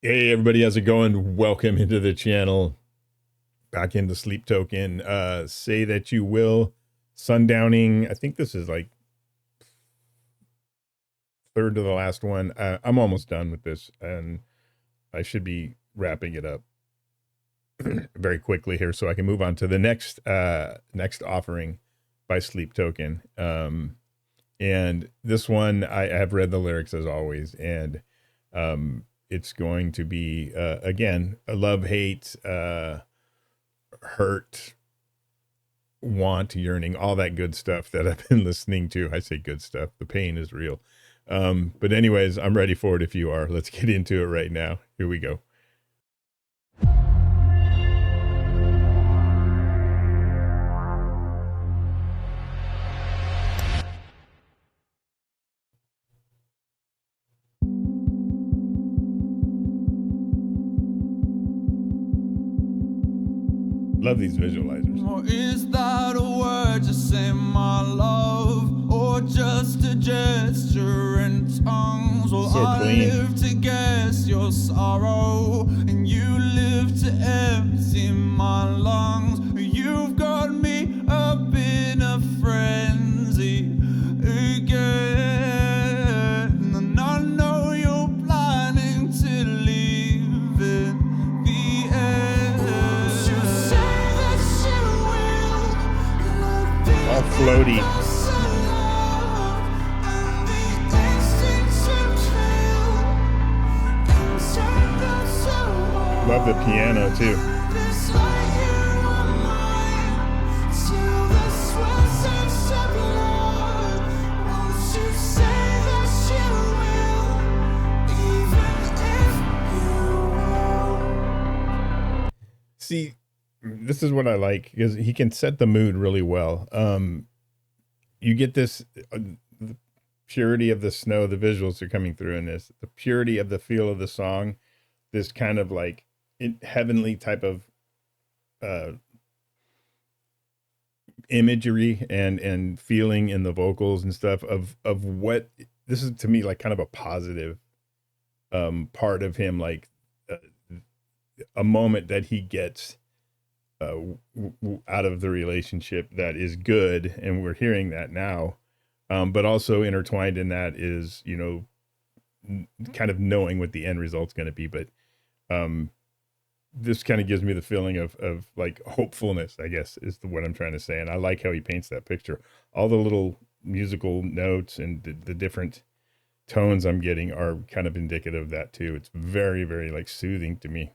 Hey everybody, how's it going? Welcome into the channel. Back into Sleep Token. Say That You Will. Sundowning. I think this is like third to the last one. I'm almost done with this and I should be wrapping it up very quickly here so I can move on to the next offering by Sleep Token. And this one I have read the lyrics as always, and it's going to be again a love hate, hurt, want, yearning, all that good stuff that I've been listening to. I say good stuff, the pain is real. But anyways, I'm ready for it if you are. Let's get into it right now. Here we go. Love these visualizers. Or is that a word to say my love, or just a gesture in tongues? Well, So I clean. live to guess your sorrow, and you live to empty my lungs. You've got me up in a frenzy again, and I know you're planning to leave in the end. All floaty. Love the piano too. See, this is what I like, because he can set the mood really well. You get this the purity of the snow. The visuals are coming through in this. The purity of the feel of the song. This kind of like heavenly type of imagery and feeling in the vocals and stuff of what this is to me like kind of a positive part of him, like a moment that he gets out of the relationship that is good, and we're hearing that now. But also intertwined in that is, you know, kind of knowing what the end result's going to be. But this kind of gives me the feeling of like hopefulness, I guess, is what I'm trying to say. And I like how he paints that picture. All the little musical notes and the different tones I'm getting are kind of indicative of that too. It's very, very like soothing to me.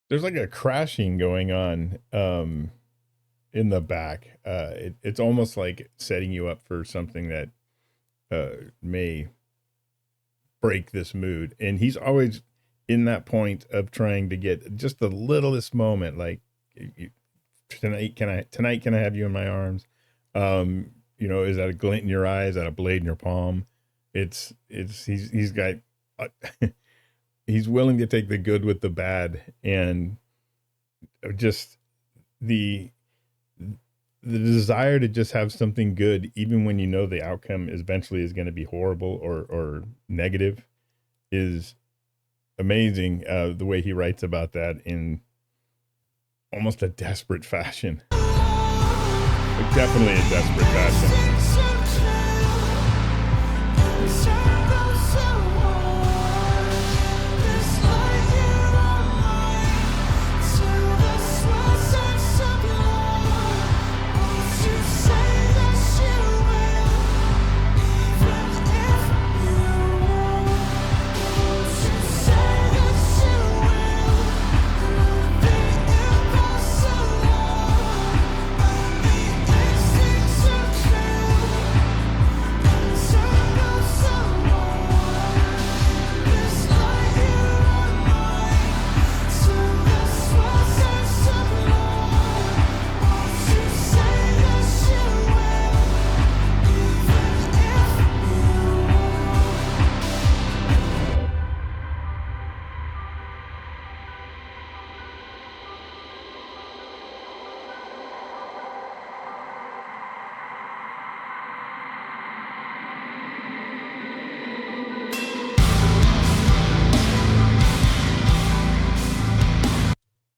There's like a crashing going on in the back. It's almost like setting you up for something that may break this mood. And he's always in that point of trying to get just the littlest moment, like tonight can I have you in my arms? You know, is that a glint in your eye? Is that a blade in your palm? He's got he's willing to take the good with the bad, and just the desire to just have something good, even when you know the outcome is eventually is going to be horrible or negative, is amazing. The way he writes about that in almost a desperate fashion. Like Definitely a desperate passion.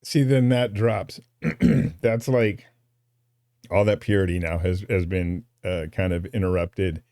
See, then that drops. That's like all that purity now has been kind of interrupted.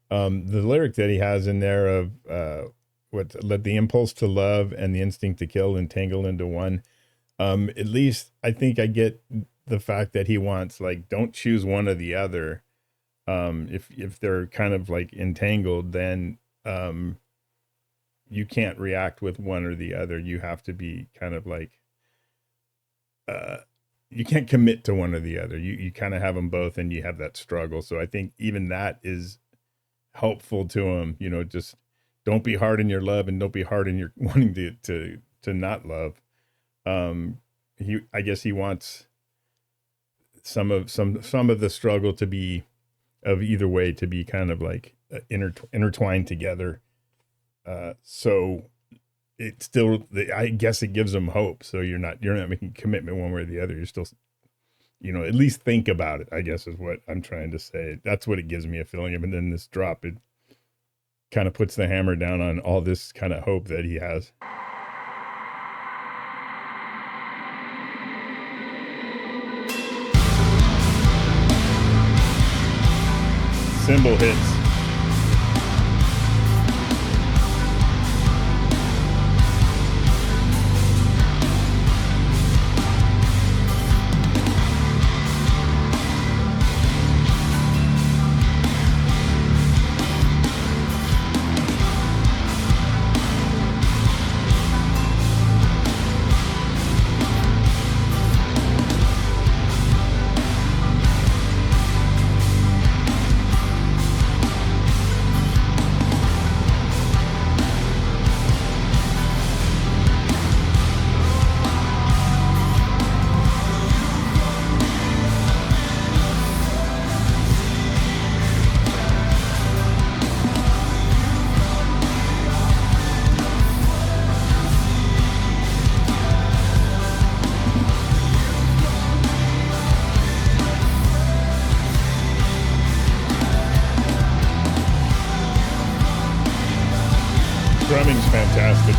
The lyric that he has in there of what let the impulse to love and the instinct to kill entangle into one. At least I think I get the fact that he wants like don't choose one or the other. If they're kind of like entangled, then you can't react with one or the other. You have to be kind of like uh you can't commit to one or the other. You kind of have them both and you have that struggle. So I think even that is helpful to him, just don't be hard in your love and don't be hard in your wanting to not love. I guess he wants some of the struggle to be of either way to be kind of like intertwined together. So it still, I guess it gives them hope. So you're not making commitment one way or the other. You're still, at least think about it, I guess is what I'm trying to say. That's what it gives me a feeling of. And then this drop, it kind of puts the hammer down on all this kind of hope that he has. Cymbal hits. Drumming's fantastic.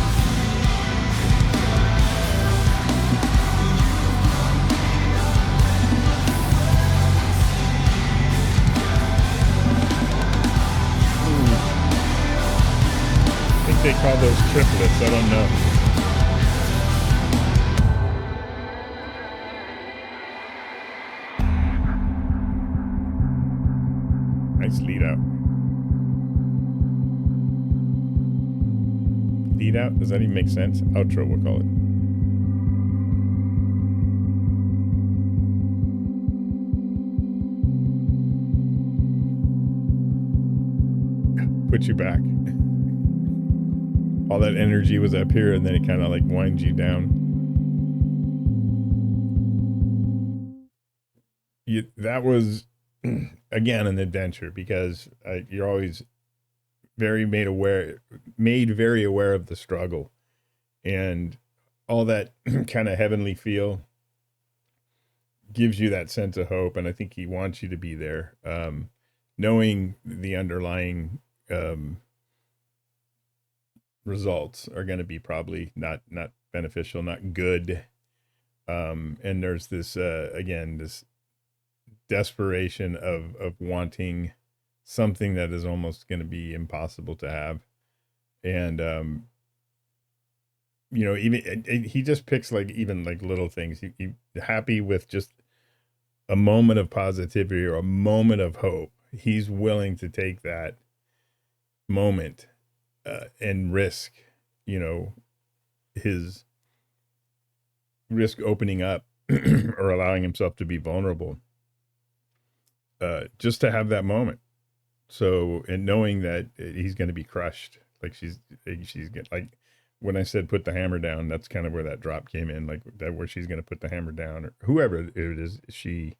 I think they call those triplets. I don't know. Nice lead out. Lead out? Does that even make sense? Outro, we'll call it. Put you back. All that energy was up here, and then it kind of like winds you down. That was again an adventure because you're always made very aware of the struggle and all that kind of heavenly feel gives you that sense of hope. And I think he wants you to be there, knowing the underlying results are going to be probably not beneficial, not good. And there's this again this desperation of wanting something that is almost going to be impossible to have. And even he just picks like even like little things. He happy with just a moment of positivity or a moment of hope. He's willing to take that moment and risk, you know, his risk opening up or allowing himself to be vulnerable, just to have that moment. So, and knowing that he's going to be crushed, like she's like when I said put the hammer down, that's kind of where that drop came in, like that where she's going to put the hammer down, or whoever it is, she,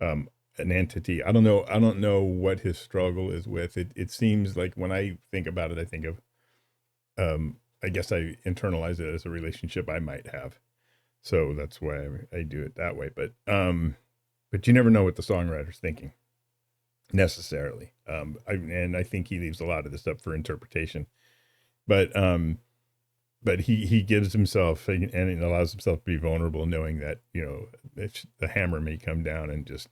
um, an entity. I don't know what his struggle is with it. It seems like when I think about it, I think of, I guess I internalize it as a relationship I might have. So that's why I do it that way. But you never know what the songwriter's thinking necessarily. And I think he leaves a lot of this up for interpretation. But he gives himself and allows himself to be vulnerable, knowing that the hammer may come down and just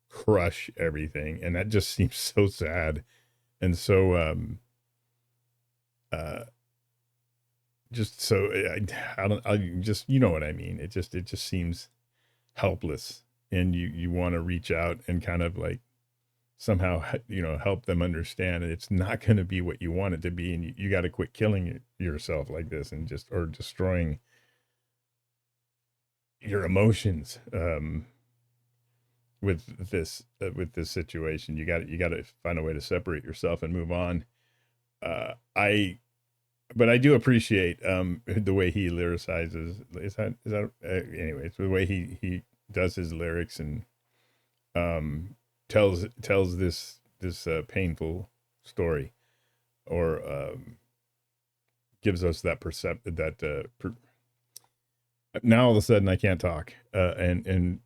crush everything, and that just seems so sad and so just so I don't I just you know what I mean. It just seems helpless, and you want to reach out and kind of like somehow help them understand it's not going to be what you want it to be, and you got to quit killing yourself like this and just or destroying your emotions with this situation. You got to find a way to separate yourself and move on. I but I do appreciate the way he lyricizes. Is that anyways, the way he does his lyrics and tells this painful story, or gives us that now all of a sudden I can't talk and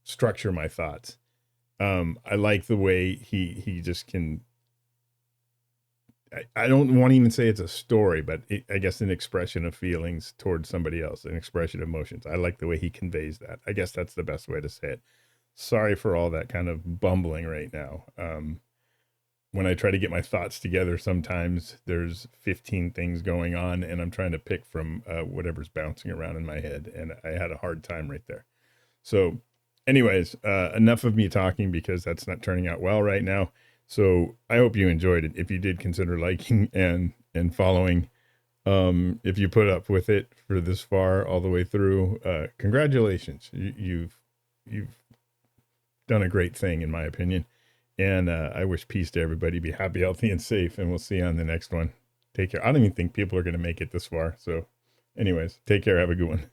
structure my thoughts. I like the way he just can. I don't want to even say it's a story, but I guess an expression of feelings towards somebody else, an expression of emotions. I like the way he conveys that. I guess that's the best way to say it. Sorry for all that kind of bumbling right now. When I try to get my thoughts together, sometimes there's 15 things going on, and I'm trying to pick from whatever's bouncing around in my head, and I had a hard time right there. So, anyways, enough of me talking because that's not turning out well right now. So I hope you enjoyed it. If you did, consider liking and following. If you put up with it for this far all the way through, congratulations. You've done a great thing, in my opinion. And I wish peace to everybody. Be happy, healthy, and safe. And we'll see you on the next one. Take care. I don't even think people are going to make it this far. So anyways, take care. Have a good one.